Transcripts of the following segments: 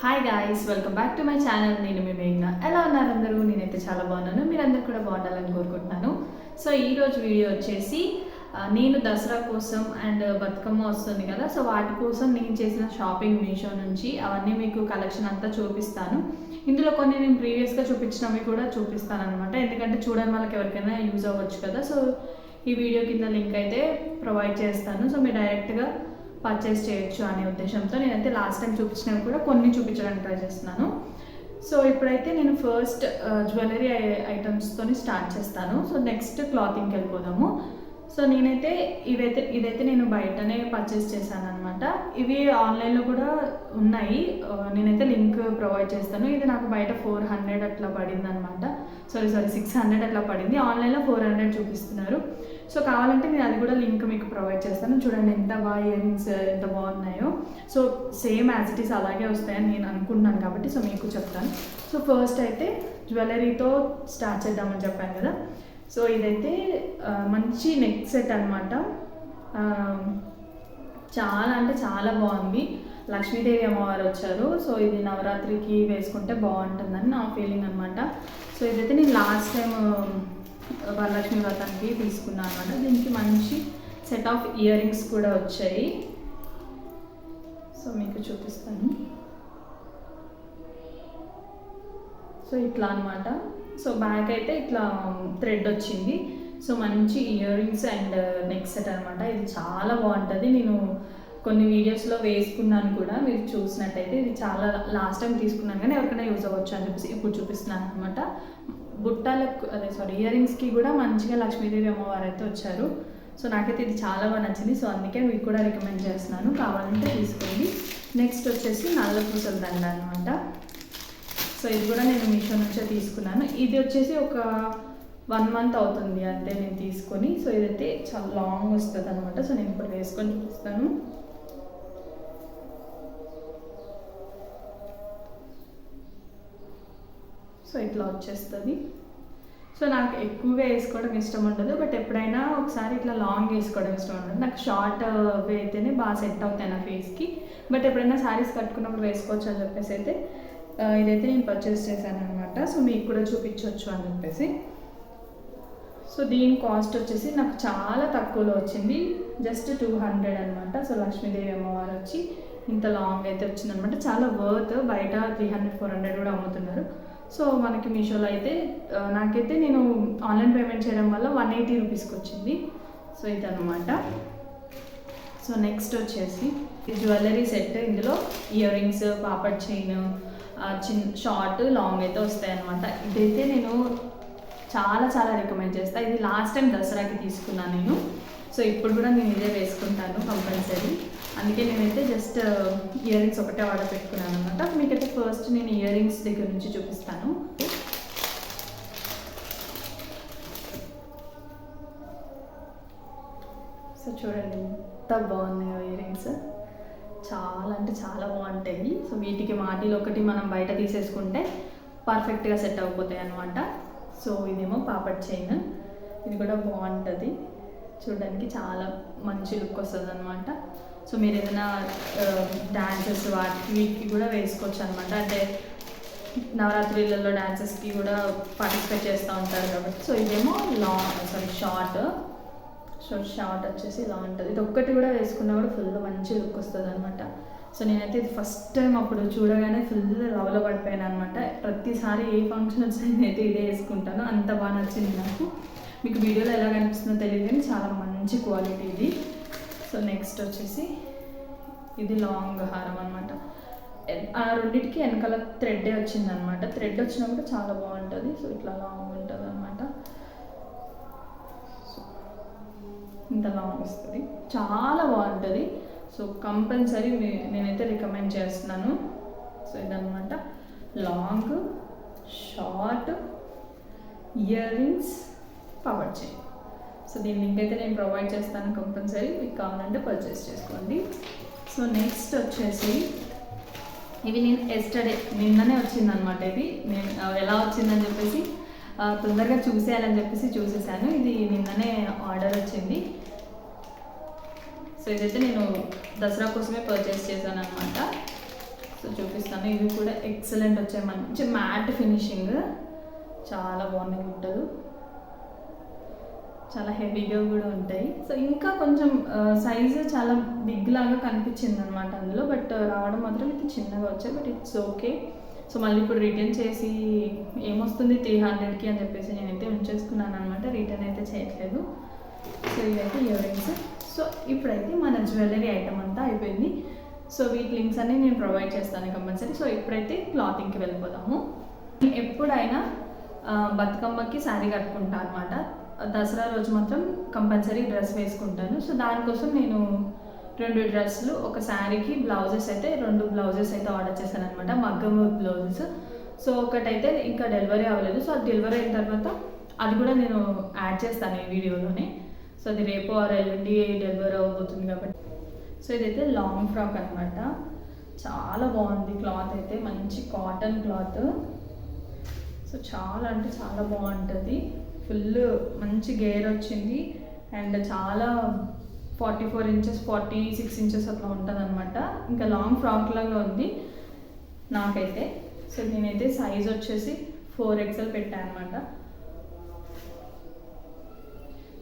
Hi guys, welcome back to my channel. నేను మీ మేఘ్నా. ఎలా ఉన్నారు అందరూ? నేనైతే చాలా బాగున్నాను. మీరందరూ కూడా బాగుండాలని కోరుకుంటున్నాను. సో ఈరోజు వీడియో వచ్చేసి నేను దసరా కోసం అండ్ బతుకమ్మ వస్తుంది కదా, సో వాటి కోసం నేను చేసిన షాపింగ్ మీషో నుంచి అవన్నీ మీకు కలెక్షన్ అంతా చూపిస్తాను. ఇందులో కొన్ని నేను ప్రీవియస్గా చూపించినవి కూడా చూపిస్తాను అనమాట, ఎందుకంటే చూడని వాళ్ళకి ఎవరికైనా యూజ్ అవ్వచ్చు కదా. సో ఈ వీడియో కింద లింక్ అయితే ప్రొవైడ్ చేస్తాను. సో మీరు డైరెక్ట్గా పర్చేస్ చేయొచ్చు అనే ఉద్దేశంతో నేనైతే లాస్ట్ టైం చూపించినవి కూడా కొన్ని చూపించడానికి ట్రై చేస్తున్నాను. సో ఇప్పుడైతే నేను ఫస్ట్ జ్యువెలరీ ఐటమ్స్తో స్టార్ట్ చేస్తాను. సో నెక్స్ట్ క్లాతింగ్కి వెళ్ళిపోదాము. సో నేనైతే ఇదైతే నేను బయటనే పర్చేస్ చేశాను అనమాట. ఇవి ఆన్లైన్లో కూడా ఉన్నాయి, నేనైతే లింక్ ప్రొవైడ్ చేస్తాను. ఇది నాకు బయట 400 అట్లా పడింది అనమాట. సారీ 600 అట్లా పడింది. ఆన్లైన్లో 400 చూపిస్తున్నారు. సో కావాలంటే నేను అది కూడా లింక్ మీకు ప్రొవైడ్ చేస్తాను. చూడండి ఎంత బాగా ఇయర్ రింగ్స్ ఎంత బాగున్నాయో. So same as it is అలాగే వస్తాయని నేను అనుకుంటున్నాను కాబట్టి సో మీకు చెప్తాను. సో ఫస్ట్ అయితే జ్యువెలరీతో స్టార్ట్ చేద్దామని చెప్పాను కదా. సో ఇదైతే మంచి నెక్ సెట్ అనమాట. చాలా అంటే చాలా బాగుంది. లక్ష్మీదేవి అమ్మవారు వచ్చారు. సో ఇది నవరాత్రికి వేసుకుంటే బాగుంటుందని నా ఫీలింగ్ అనమాట. సో ఇదైతే నేను లాస్ట్ టైం వరలక్ష్మి వ్రతానికి తీసుకున్నాను అనమాట. దీనికి మంచి సెట్ ఆఫ్ ఇయర్ రింగ్స్ కూడా వచ్చాయి. సో మీకు చూపిస్తాను. సో ఇట్లా అనమాట. సో బ్యాక్ అయితే ఇట్లా థ్రెడ్ వచ్చింది. సో మంచి ear rings and neck set అనమాట. ఇది చాలా బాగుంటుంది. నేను కొన్ని వీడియోస్లో వేసుకున్నాను కూడా, మీరు చూసినట్టయితే. ఇది చాలా లాస్ట్ టైం తీసుకున్నాను కానీ ఎవరికైనా యూజ్ అవ్వచ్చు అని చెప్పేసి ఇప్పుడు చూపిస్తున్నాను అనమాట. బుట్టాలకు ఇయర్ రింగ్స్కి కూడా మంచిగా లక్ష్మీదేవి అమ్మవారు అయితే వచ్చారు. సో నాకైతే ఇది చాలా బాగా నచ్చింది. సో అందుకే మీకు కూడా రికమెండ్ చేస్తున్నాను, కావాలంటే తీసుకోండి. నెక్స్ట్ వచ్చేసి నల్ల పూసల దండ అనమాట. సో ఇది కూడా నేను మీషో నుంచే తీసుకున్నాను. ఇది వచ్చేసి ఒక 1 month అవుతుంది అంతే నేను తీసుకొని. సో ఇదైతే చాలా లాంగ్ వస్తుంది అనమాట. సో నేను ఇప్పుడు వేసుకొని చూపిస్తాను. సో ఇట్లా వచ్చేస్తుంది. సో నాకు ఎక్కువగా వేసుకోవడం ఇష్టం ఉండదు, బట్ ఎప్పుడైనా ఒకసారి ఇట్లా లాంగ్ వేసుకోవడం ఇష్టం ఉండదు. నాకు షార్ట్ అయితేనే బాగా సెట్ అవుతాయి నా ఫేస్కి. బట్ ఎప్పుడైనా శారీస్ కట్టుకున్నప్పుడు వేసుకోవచ్చు అని చెప్పేసి అయితే ఇదైతే నేను పర్చేస్ చేశాను అనమాట. సో మీకు కూడా చూపించవచ్చు అని చెప్పేసి. సో దీని కాస్ట్ వచ్చేసి నాకు చాలా తక్కువలో వచ్చింది, జస్ట్ 200 అనమాట. సో లక్ష్మీదేవి అమ్మవారు వచ్చి ఇంత లాంగ్ అయితే వచ్చిందనమాట. చాలా వర్త్. బయట 300-400 కూడా అమ్ముతున్నారు. సో మనకి మీషోలో అయితే నాకైతే నేను ఆన్లైన్ పేమెంట్ చేయడం వల్ల 180 రూపీస్కి వచ్చింది. సో ఇదనమాట. సో నెక్స్ట్ వచ్చేసి జ్యువెలరీ సెట్. ఇందులో ear rings, papad chain, short long అయితే వస్తాయి అనమాట. ఇదైతే నేను చాలా చాలా రికమెండ్ చేస్తాను. ఇది లాస్ట్ టైం దసరాకి తీసుకున్నాను నేను. సో ఇప్పుడు కూడా నేను ఇదే వేసుకుంటాను కంపల్సరీ. అందుకే నేనైతే జస్ట్ ఇయర్ రింగ్స్ ఒకటే ఆర్డర్ పెట్టుకున్నాను అనమాట. మీకైతే ఫస్ట్ నేను ఇయర్ రింగ్స్ దగ్గర నుంచి చూపిస్తాను. సో చూడండి ఎంత బాగున్నాయో ఇయర్ రింగ్స్. చాలా అంటే చాలా బాగుంటాయి. సో వీటికి మాటిలో ఒకటి మనం బయట తీసేసుకుంటే పర్ఫెక్ట్గా సెట్ అయిపోతాయి అనమాట. సో ఇదేమో పాపడ్ చైన్. ఇది కూడా బాగుంటుంది, చూడడానికి చాలా మంచి లుక్ వస్తుంది అనమాట. సో మీరు ఏదైనా డాన్సెస్ వీటికి కూడా వేసుకోవచ్చు అనమాట. అంటే నవరాత్రిలలో డాన్సెస్కి కూడా పార్టిసిపేట్ చేస్తూ ఉంటారు కాబట్టి. సో ఇదేమో షార్ట్ వచ్చేసి ఇలా ఉంటుంది. ఇది ఒక్కటి కూడా వేసుకున్నా కూడా ఫుల్ మంచి లుక్ వస్తుంది అనమాట. సో నేనైతే ఇది ఫస్ట్ టైం అప్పుడు చూడగానే ఫుల్ లవ్లో పడిపోయాను అనమాట. ప్రతిసారి ఏ ఫంక్షన్ వచ్చినా నేనైతే ఇదే వేసుకుంటాను, అంత బాగా నచ్చింది నాకు. మీకు వీడియోలో ఎలా కనిపిస్తుందో తెలియదు కానీ చాలా మంచి క్వాలిటీ ఇది. సో నెక్స్ట్ వచ్చేసి ఇది లాంగ్ హారం అనమాట. ఆ రెండింటికి వెనకాల థ్రెడ్డే వచ్చిందనమాట. థ్రెడ్ వచ్చినా కూడా చాలా బాగుంటుంది. సో ఇట్లా లాంగ్ ఉంటుంది అనమాట. ఇంత లాంగ్ వస్తుంది, చాలా బాగుంటుంది. సో కంపల్సరీ నేనైతే రికమెండ్ చేస్తున్నాను. సో ఇదనమాట long, short ear rings, power chain. So దీని లింక్ అయితే నేను ప్రొవైడ్ చేస్తాను, కంపల్సరీ మీకు కావాలంటే పర్చేస్ చేసుకోండి. సో నెక్స్ట్ వచ్చేసి ఇవి నేను నిన్ననే వచ్చిందనమాట. ఇది నేను ఎలా వచ్చిందని చెప్పేసి తొందరగా చూసేయాలని చెప్పేసి చూసేసాను. ఇది నిన్ననే ఆర్డర్ వచ్చింది. సో ఇదైతే నేను దసరా కోసమే పర్చేస్ చేశాను అనమాట. సో చూపిస్తాను. ఇవి కూడా ఎక్సలెంట్ వచ్చాయి, మంచి మ్యాట్ ఫినిషింగ్, చాలా బాగున్నాయి గుట్టలు, చాలా హెవీగా కూడా ఉంటాయి. సో ఇంకా కొంచెం సైజు చాలా బిగ్ లాగా కనిపించింది అనమాట అందులో, బట్ రావడం మాత్రం ఇది చిన్నగా వచ్చాయి, బట్ ఇట్స్ ఓకే. సో మళ్ళీ ఇప్పుడు రిటర్న్ చేసి ఏమొస్తుంది 300కి అని చెప్పేసి నేనైతే ఉంచేసుకున్నాను అనమాట, రిటర్న్ అయితే చేయట్లేదు. సో ఇవైతే ఇయర్ రింగ్స్. సో ఇప్పుడైతే మన జ్యువెలరీ ఐటమ్ అంతా అయిపోయింది. సో వీటి లింక్స్ అన్నీ నేను ప్రొవైడ్ చేస్తాను కంపల్సరీ. సో ఇప్పుడైతే క్లాతింగ్కి వెళ్ళిపోదాము. ఎప్పుడైనా బతుకమ్మకి శారీ కట్టుకుంటాను అనమాట, దసరా రోజు మాత్రం కంపల్సరీ డ్రెస్ వేసుకుంటాను. సో దానికోసం నేను 2 డ్రెస్సులు, ఒక శారీకి బ్లౌజెస్ అయితే 2 బ్లౌజెస్ అయితే ఆర్డర్ చేశాను అనమాట, మగ్గం బ్లౌజెస్. సో ఒకటైతే ఇంకా డెలివరీ అవ్వలేదు. సో అది డెలివరీ అయిన తర్వాత అది కూడా నేను యాడ్ చేస్తాను ఈ వీడియోలోనే. సో అది రేపు ఆర్ ఎల్లుండి డెలివరీ అవ్వబోతుంది కాబట్టి. సో ఇదైతే లాంగ్ ఫ్రాక్ అనమాట, చాలా బాగుంది క్లాత్ అయితే, మంచి కాటన్ క్లాత్. సో చాలా అంటే చాలా బాగుంటుంది, ఫుల్ మంచి గేర్ వచ్చింది అండ్ చాలా 44 ఇంచెస్ 46 ఇంచెస్ అట్లా ఉంటుంది అనమాట. ఇంకా లాంగ్ ఫ్రాక్ లాగా ఉంది నాకైతే. సో నేనైతే సైజ్ వచ్చేసి 4XL పెట్టాను అనమాట.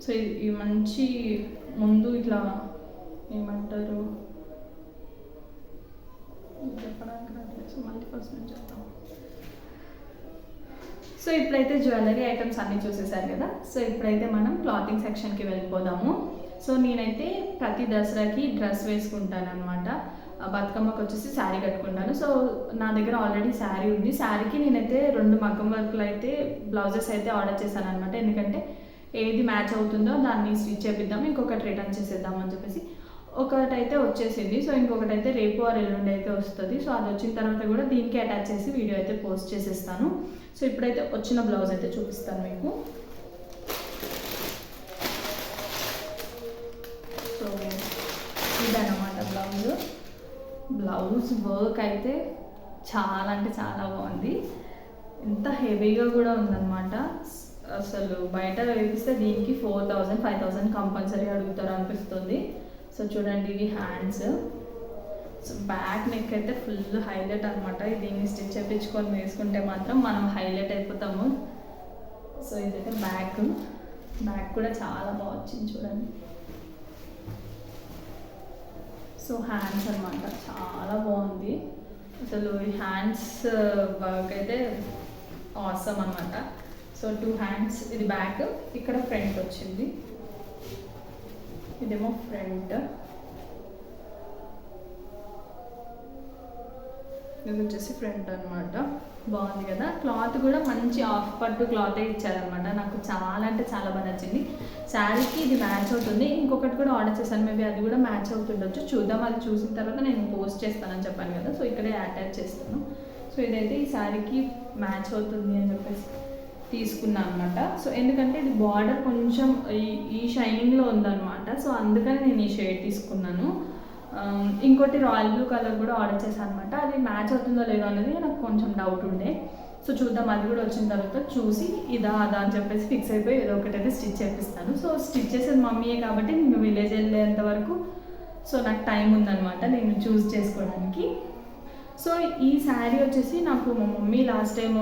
సో ఇది మంచి ముందు ఇట్లా ఏమంటారు చెప్పడానికి రాలేదు, సో మళ్ళీ ఫస్ట్ నుంచి చెప్తాం. సో ఇప్పుడైతే జ్యువెలరీ ఐటమ్స్ అన్నీ చూసేసారు కదా. సో ఇప్పుడైతే మనం క్లాతింగ్ సెక్షన్కి వెళ్ళిపోదాము. సో నేనైతే ప్రతి దసరాకి డ్రెస్ వేసుకుంటాను అనమాట, బతుకమ్మకి వచ్చేసి శారీ కట్టుకుంటాను. సో నా దగ్గర ఆల్రెడీ శారీ ఉంది, శారీకి నేనైతే 2 మగ్గం వర్క్లు అయితే బ్లౌజెస్ అయితే ఆర్డర్ చేశాను అనమాట. ఎందుకంటే ఏది మ్యాచ్ అవుతుందో దాన్ని స్టిచ్ చేపిద్దాం, ఇంకొకటి రిటర్న్ చేసేద్దాం అని చెప్పేసి. ఒకటైతే వచ్చేసింది, సో ఇంకొకటి అయితే రేపు ఆర్ ఎల్లుండి అయితే వస్తుంది. సో అది వచ్చిన తర్వాత కూడా దీనికి అటాచ్ చేసి వీడియో అయితే పోస్ట్ చేసేస్తాను. సో ఇప్పుడైతే వచ్చిన బ్లౌజ్ అయితే చూపిస్తాను మీకు. సో ఇదన్నమాట బ్లౌజ్ వర్క్ అయితే చాలా అంటే చాలా బాగుంది, ఎంత హెవీగా కూడా ఉందన్నమాట. అసలు బయట వేపిస్తే దీనికి 4000 5000 కంపల్సరీ అడుగుతారు అనిపిస్తుంది. సో చూడండి ఇవి హ్యాండ్స్. సో బ్యాక్ నెక్ అయితే ఫుల్ హైలైట్ అనమాట, దీన్ని స్టిచ్ చేయించుకొని వేసుకుంటే మాత్రం మనం హైలైట్ అయిపోతాము. సో ఇదైతే బ్యాక్ కూడా చాలా బాగా వచ్చింది చూడండి. సో హ్యాండ్స్ అనమాట చాలా బాగుంది, అసలు ఈ హ్యాండ్స్ వర్క్ అయితే ఆసమ్ అనమాట. సో 2 హ్యాండ్స్, ఇది బ్యాక్, ఇక్కడ ఫ్రంట్ వచ్చింది, ఇదేమో ఫ్రంట్, ఇది వచ్చేసి ఫ్రంట్ అనమాట. బాగుంది కదా, క్లాత్ కూడా మంచి ఆఫ్ పట్టు క్లాతే ఇచ్చారనమాట, నాకు చాలా అంటే చాలా బాగా నచ్చింది. శారీకి ఇది మ్యాచ్ అవుతుంది, ఇంకొకటి కూడా ఆర్డర్ చేశాను, మేబీ అది కూడా మ్యాచ్ అవుతుండొచ్చు, చూద్దాం. అది చూసిన తర్వాత నేను పోస్ట్ చేస్తానని చెప్పాను కదా, సో ఇక్కడే అటాచ్ చేస్తాను. సో ఇదైతే ఈ శారీకి మ్యాచ్ అవుతుంది అని చెప్పేసి తీసుకున్నాను అనమాట. సో ఎందుకంటే ఇది బార్డర్ కొంచెం ఈ షైనింగ్లో ఉందన్నమాట, సో అందుకని నేను ఈ షేడ్ తీసుకున్నాను. ఇంకోటి రాయల్ బ్లూ కలర్ కూడా ఆర్డర్ చేశాను అనమాట, అది మ్యాచ్ అవుతుందో లేదో అనేది నాకు కొంచెం డౌట్ ఉండే. సో చూద్దాం, అది కూడా వచ్చిన తర్వాత చూసి ఇదా అదా అని చెప్పేసి ఫిక్స్ అయిపోయి ఏదో ఒకటైతే స్టిచ్ చేపిస్తాను. సో స్టిచ్ చేసేది మమ్మీయే కాబట్టి నేను విలేజ్ వెళ్ళేంత వరకు సో నాకు టైం ఉందన్నమాట నేను చూస్ చేసుకోవడానికి. సో ఈ శారీ వచ్చేసి నాకు మా మమ్మీ లాస్ట్ టైం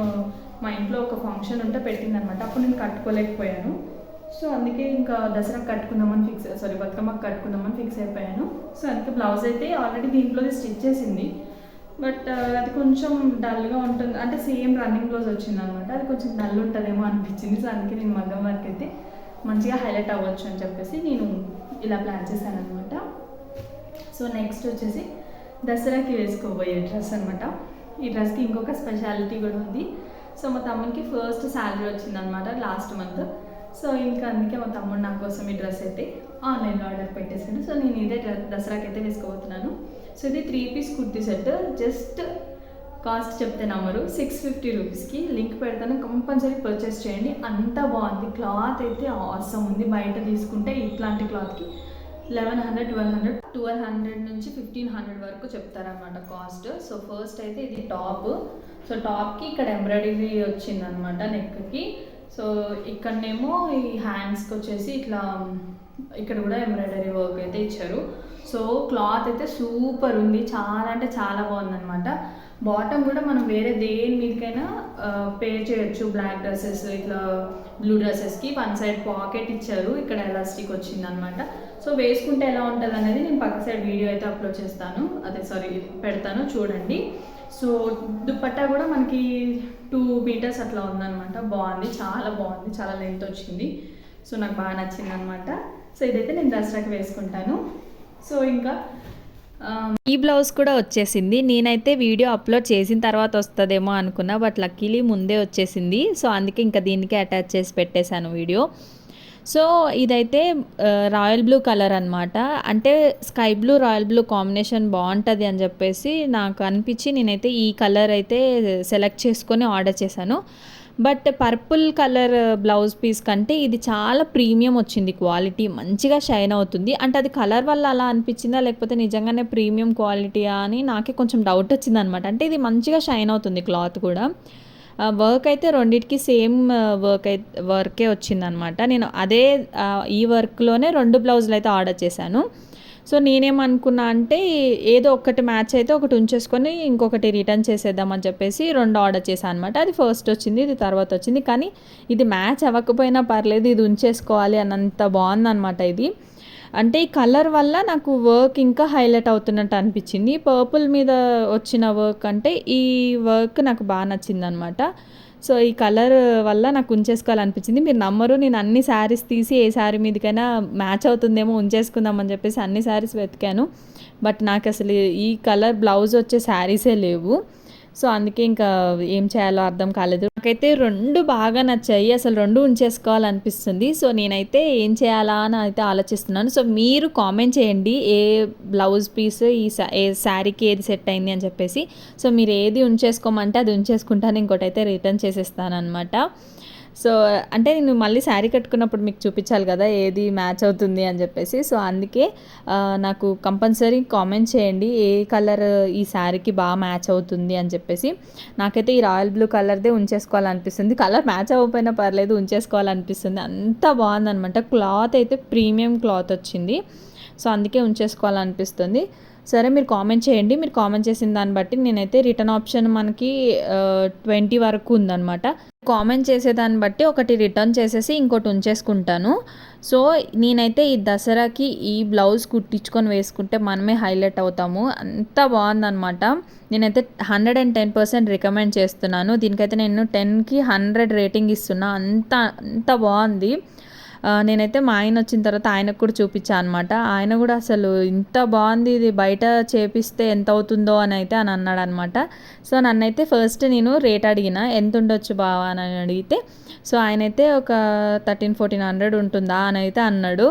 మా ఇంట్లో ఒక ఫంక్షన్ ఉంటే పెట్టిందనమాట, అప్పుడు నేను కట్టుకోలేకపోయాను. సో అందుకే ఇంకా దసరా బతుకమ్మకి కట్టుకుందామని ఫిక్స్ అయిపోయాను. సో అందుకే బ్లౌజ్ అయితే ఆల్రెడీ దీంట్లో స్టిచ్ చేసింది, బట్ అది కొంచెం డల్గా ఉంటుంది, అంటే సేమ్ రన్నింగ్ బ్లౌజ్ వచ్చింది అనమాట, అది కొంచెం డల్ ఉంటుందేమో అనిపించింది. సో అందుకే నేను మగ్గం వర్క్ అయితే మంచిగా హైలైట్ అవ్వచ్చు అని చెప్పేసి నేను ఇలా ప్లాన్ చేశాను అనమాట. సో నెక్స్ట్ వచ్చేసి దసరాకి వేసుకోబోయే డ్రెస్ అనమాట. ఈ డ్రెస్కి ఇంకొక స్పెషాలిటీ కూడా ఉంది. సో మా తమ్మునికి ఫస్ట్ శాలరీ వచ్చిందనమాట లాస్ట్ మంత్. సో ఇంకా అందుకే మా తమ్ముడు నా కోసం ఈ డ్రెస్ అయితే ఆన్లైన్లో ఆర్డర్ పెట్టేశాడు. సో నేను ఇదే దసరాకి అయితే వేసుకోబోతున్నాను. సో ఇది 3 piece kurti set, just cost చెప్తే నమ్మరు, 650 రూపీస్కి. లింక్ పెడతాను, కంపల్సరీ పర్చేస్ చేయండి, అంత బాగుంది. క్లాత్ అయితే ఆసమ్ ఉంది, బయట తీసుకుంటే ఇట్లాంటి క్లాత్కి 1100 1200 నుంచి 1500 వరకు చెప్తారనమాట కాస్ట్. సో ఫస్ట్ అయితే ఇది టాప్. సో టాప్కి ఇక్కడ ఎంబ్రాయిడరీ వచ్చిందనమాట నెక్కి. సో ఇక్కడనేమో ఈ హ్యాండ్స్కి వచ్చేసి ఇట్లా ఇక్కడ కూడా ఎంబ్రాయిడరీ వర్క్ అయితే ఇచ్చారు. సో క్లాత్ అయితే సూపర్ ఉంది, చాలా అంటే చాలా బాగుందన్నమాట. బాటమ్ కూడా మనం వేరే దేని మీదకైనా పేర్ చేయొచ్చు. బ్లాక్ డ్రెస్సెస్, ఇట్లా బ్లూ డ్రెస్సెస్కి వన్ సైడ్ పాకెట్ ఇచ్చారు, ఇక్కడ ఎలాస్టిక్ వచ్చింది అనమాట. సో వేసుకుంటే ఎలా ఉంటుంది అనేది నేను పక్క సైడ్ వీడియో అయితే అప్లోడ్ చేస్తాను, పెడతాను చూడండి. సో దుపట్టా కూడా మనకి 2 మీటర్స్ అట్లా ఉందన్నమాట. బాగుంది, చాలా బాగుంది, చాలా లెంత్ వచ్చింది. సో నాకు బాగా నచ్చింది అనమాట. సో ఇదైతే నేను దసరాకి వేసుకుంటాను. సో ఇంకా ఈ బ్లౌజ్ కూడా వచ్చేసింది. నేనైతే వీడియో అప్లోడ్ చేసిన తర్వాత వస్తుందేమో అనుకున్నా, బట్ లక్కీలీ ముందే వచ్చేసింది. సో అందుకే ఇంకా దీనికి అటాచ్ చేసి పెట్టేశాను వీడియో. సో ఇదైతే రాయల్ బ్లూ కలర్ అనమాట. అంటే sky blue royal blue combination బాగుంటుంది అని చెప్పేసి నాకు అనిపించి నేనైతే ఈ కలర్ అయితే సెలెక్ట్ చేసుకొని ఆర్డర్ చేశాను. But purple colour blouse piece కంటే ఇది చాలా ప్రీమియం వచ్చింది, క్వాలిటీ మంచిగా షైన్ అవుతుంది. అంటే అది కలర్ వల్ల అలా అనిపించిందా లేకపోతే నిజంగానే ప్రీమియం క్వాలిటీయా అని నాకే కొంచెం డౌట్ వచ్చింది అనమాట. అంటే ఇది మంచిగా షైన్ అవుతుంది క్లాత్ కూడా. వర్క్ అయితే రెండింటికి సేమ్ వర్కే వచ్చిందనమాట. నేను అదే ఈ వర్క్లోనే 2 బ్లౌజులు అయితే ఆర్డర్ చేశాను. సో నేనేమనుకున్నా అంటే ఏదో ఒకటి మ్యాచ్ అయితే ఒకటి ఉంచేసుకొని ఇంకొకటి రిటర్న్ చేసేద్దామని చెప్పేసి 2 ఆర్డర్ చేశాను అనమాట. అది ఫస్ట్ వచ్చింది, ఇది తర్వాత వచ్చింది. కానీ ఇది మ్యాచ్ అవ్వకపోయినా పర్లేదు, ఇది ఉంచేసుకోవాలి అన్నంత బాగుందన్నమాట ఇది. అంటే ఈ కలర్ వల్ల నాకు వర్క్ ఇంకా హైలైట్ అవుతున్నట్టు అనిపించింది. పర్పుల్ మీద వచ్చిన వర్క్ అంటే ఈ వర్క్ నాకు బాగా నచ్చింది అనమాట. సో ఈ కలర్ వల్ల నాకు ఉంచేసుకోవాలనిపించింది. మీరు నమ్మరు, నేను అన్ని శారీస్ తీసి ఏ శారీ మీదకైనా మ్యాచ్ అవుతుందేమో ఉంచేసుకుందామని చెప్పేసి అన్ని శారీస్ వెతికాను. బట్ నాకు అసలు ఈ కలర్ బ్లౌజ్ వచ్చే శారీసే లేవు. సో అందుకే ఇంకా ఏం చేయాలో అర్థం కాలేదు. నాకైతే 2 బాగా నచ్చాయి, అసలు 2 ఉంచేసుకోవాలనిపిస్తుంది. సో నేనైతే ఏం చేయాలా అని అయితే ఆలోచిస్తున్నాను. సో మీరు కామెంట్ చేయండి ఏ బ్లౌజ్ పీస్ ఏ శారీకి ఏది సెట్ అయింది అని చెప్పేసి. సో మీరు ఏది ఉంచేసుకోమంటే అది ఉంచేసుకుంటాను, ఇంకోటి అయితే రిటర్న్ చేసేస్తాను అనమాట. సో అంటే నేను మళ్ళీ శారీ కట్టుకున్నప్పుడు మీకు చూపించాలి కదా ఏది మ్యాచ్ అవుతుంది అని చెప్పేసి. సో అందుకే నాకు కంపల్సరీ కామెంట్ చేయండి ఏ కలర్ ఈ శారీకి బాగా మ్యాచ్ అవుతుంది అని చెప్పేసి. నాకైతే ఈ రాయల్ బ్లూ కలర్దే ఉంచేసుకోవాలనిపిస్తుంది. కలర్ మ్యాచ్ అవ్వకపోయినా పర్లేదు, ఉంచేసుకోవాలనిపిస్తుంది, అంత బాగుందనమాట. క్లాత్ అయితే ప్రీమియం క్లాత్ వచ్చింది. సో అందుకే ఉంచేసుకోవాలనిపిస్తుంది. సరే మీరు కామెంట్ చేయండి, మీరు కామెంట్ చేసిన దాన్ని బట్టి నేనైతే రిటర్న్ ఆప్షన్ మనకి 20 వరకు ఉందన్నమాట. కామెంట్ చేసేదాన్ని బట్టి ఒకటి రిటర్న్ చేసేసి ఇంకోటి ఉంచేసుకుంటాను. సో నేనైతే ఈ దసరాకి ఈ బ్లౌజ్ కుట్టించుకొని వేసుకుంటే మనమే హైలైట్ అవుతాము, అంత బాగుందన్నమాట. నేనైతే 110% రికమెండ్ చేస్తున్నాను. దీనికైతే నేను 10కి 100 రేటింగ్ ఇస్తున్నా, అంత బాగుంది. నేనైతే మా ఆయన వచ్చిన తర్వాత ఆయనకు కూడా చూపించాను అనమాట. ఆయన కూడా అసలు ఇంత బాగుంది, ఇది బయట చేపిస్తే ఎంత అవుతుందో అని అయితే అని అన్నాడు అనమాట. సో నన్నైతే ఫస్ట్ నేను రేట్ అడిగిన, ఎంత ఉండొచ్చు బావా అని అడిగితే, సో ఆయన అయితే ఒక 1300-1400 ఉంటుందా అని అయితే అన్నాడు.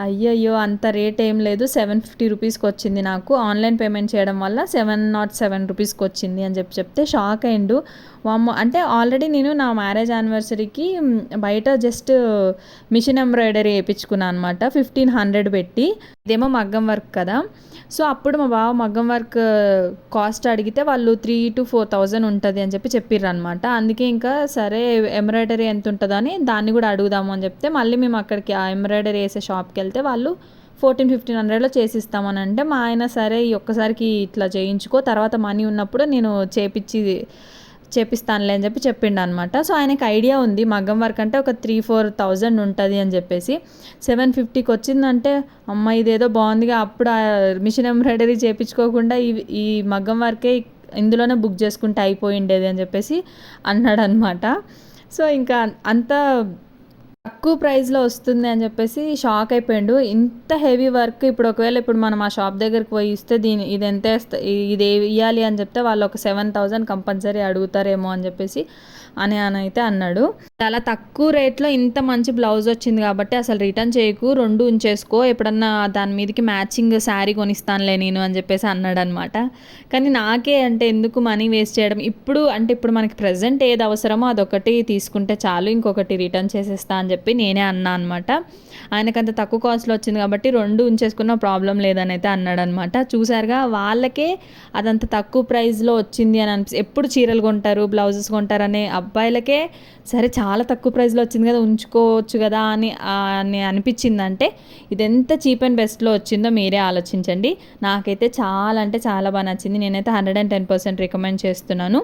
అయ్యయ్యో అంత రేట్ ఏం లేదు, 750 రూపీస్కి వచ్చింది నాకు. ఆన్లైన్ పేమెంట్ చేయడం వల్ల 707 రూపీస్కి వచ్చింది అని చెప్తే షాక్ అయ్యిండు. వామ్మో, అంటే ఆల్రెడీ నేను నా మ్యారేజ్ యానివర్సరీకి బయట జస్ట్ మిషన్ ఎంబ్రాయిడరీ వేయించుకున్నాను అనమాట 1500 పెట్టి. ఇదేమో మగ్గం వర్క్ కదా. సో అప్పుడు మా బావ మగ్గం వర్క్ కాస్ట్ అడిగితే వాళ్ళు 3,000 to 4,000 ఉంటుంది అని చెప్పిర్రు అనమాట. అందుకే ఇంకా సరే ఎంబ్రాయిడరీ ఎంత ఉంటుందో అని దాన్ని కూడా అడుగుదాము అని చెప్తే, మళ్ళీ మేము అక్కడికి ఆ ఎంబ్రాయిడరీ వేసే షాప్కి వెళ్తే వాళ్ళు 1400-1500లో చేసిస్తామని అంటే, మా ఆయన సరే ఈ ఒక్కసారికి ఇట్లా చేయించుకో, తర్వాత మనీ ఉన్నప్పుడు నేను చేపిస్తానులే అని చెప్పిండు అనమాట. సో ఆయనకి ఐడియా ఉంది మగ్గం వర్క్ అంటే ఒక 3,000-4,000 ఉంటుంది అని చెప్పేసి. 750కి వచ్చిందంటే అమ్మ ఇదేదో బాగుందిగా, అప్పుడు ఆ మిషన్ ఎంబ్రాయిడరీ చేయించుకోకుండా ఈ మగ్గం వర్కే ఇందులోనే బుక్ చేసుకుంటే అయిపోయిండేది అని చెప్పేసి అన్నాడు అనమాట. సో ఇంకా అంత తక్కువ ప్రైస్లో వస్తుంది అని చెప్పేసి షాక్ అయిపోయాడు. ఇంత హెవీ వర్క్ ఇప్పుడు మనం ఆ షాప్ దగ్గరికి పోయి ఇస్తే ఇది ఎంత ఇది ఇవ్వాలి అని చెప్తే వాళ్ళు ఒక 7,000 కంపల్సరీ అడుగుతారేమో అని చెప్పేసి అని అయితే అన్నాడు. చాలా తక్కువ రేట్లో ఇంత మంచి బ్లౌజ్ వచ్చింది కాబట్టి అసలు రిటర్న్ చేయకు, 2 ఉంచేసుకో, ఎప్పుడన్నా దాని మీదకి మ్యాచింగ్ శారీ కొనిస్తానులే నేను అని చెప్పేసి అన్నాడు అనమాట. కానీ నాకే అంటే ఎందుకు మనీ వేస్ట్ చేయడం, ఇప్పుడు మనకి ప్రజెంట్ ఏది అవసరమో అదొకటి తీసుకుంటే చాలు, ఇంకొకటి రిటర్న్ చేసేస్తా అని చెప్పి నేనే అన్నా అనమాట. ఆయనకంత తక్కువ కాస్ట్లో వచ్చింది కాబట్టి 2 ఉంచేసుకున్న ప్రాబ్లం లేదని అయితే అన్నాడనమాట. చూసారుగా, వాళ్ళకే అదంత తక్కువ ప్రైస్లో వచ్చింది అని ఎప్పుడు చీరలు కొంటారు, బ్లౌజెస్ కొంటారనే అబ్బాయిలకే సరే చాలా తక్కువ ప్రైస్లో వచ్చింది కదా, ఉంచుకోవచ్చు కదా అని అనిపించిందంటే ఇది ఎంత చీప్ అండ్ బెస్ట్లో వచ్చిందో మీరే ఆలోచించండి. నాకైతే చాలా అంటే చాలా బాగా నచ్చింది. నేనైతే 110% రికమెండ్ చేస్తున్నాను.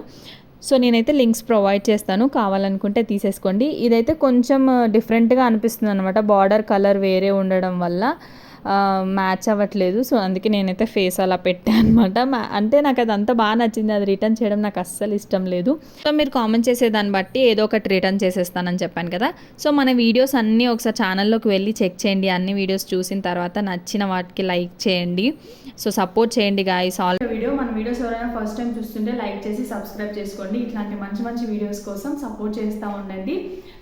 సో నేనైతే లింక్స్ ప్రొవైడ్ చేస్తాను, కావాలనుకుంటే తీసేసుకోండి. ఇదైతే కొంచెం డిఫరెంట్గా అనిపిస్తుంది అనమాట, బార్డర్ కలర్ వేరే ఉండడం వల్ల మ్యాచ్ అవ్వట్లేదు. సో అందుకే నేనైతే ఫేస్ అలా పెట్టాను అనమాట. అంటే నాకు అదంతా బాగా నచ్చింది, అది రిటర్న్ చేయడం నాకు అస్సలు ఇష్టం లేదు. సో మీరు కామెంట్ చేసేదాన్ని బట్టి ఏదో ఒకటి రిటర్న్ చేసేస్తానని చెప్పాను కదా. సో మన వీడియోస్ అన్నీ ఒకసారి ఛానల్లోకి వెళ్ళి చెక్ చేయండి. అన్ని వీడియోస్ చూసిన తర్వాత నచ్చిన వాటికి లైక్ చేయండి. సో సపోర్ట్ చేయండి గాయ్స్. మన వీడియోస్ ఎవరైనా ఫస్ట్ టైం చూస్తుంటే లైక్ చేసి సబ్స్క్రైబ్ చేసుకోండి. ఇట్లాంటి మంచి మంచి వీడియోస్ కోసం సపోర్ట్ చేస్తూ ఉండండి.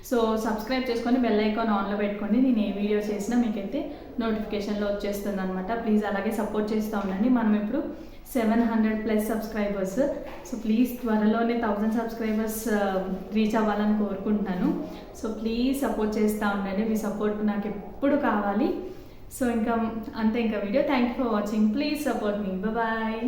సో సబ్స్క్రైబ్ చేసుకొని బెల్ ఐకాన్ ఆన్లో పెట్టుకోండి. నేను ఏ వీడియో చేసినా మీకైతే నోటిఫికేషన్లో వచ్చేస్తుంది అనమాట. ప్లీజ్ అలాగే సపోర్ట్ చేస్తూ ఉండండి. మనం ఇప్పుడు 700+ సబ్స్క్రైబర్స్. సో ప్లీజ్ త్వరలోనే 1000 సబ్స్క్రైబర్స్ రీచ్ అవ్వాలని కోరుకుంటున్నాను. సో ప్లీజ్ సపోర్ట్ చేస్తూ ఉండండి. మీ సపోర్ట్ నాకు ఎప్పుడు కావాలి. సో ఇంకా అంతే, ఇంకా video. Thank you for watching. Please support మీ. బాయ్.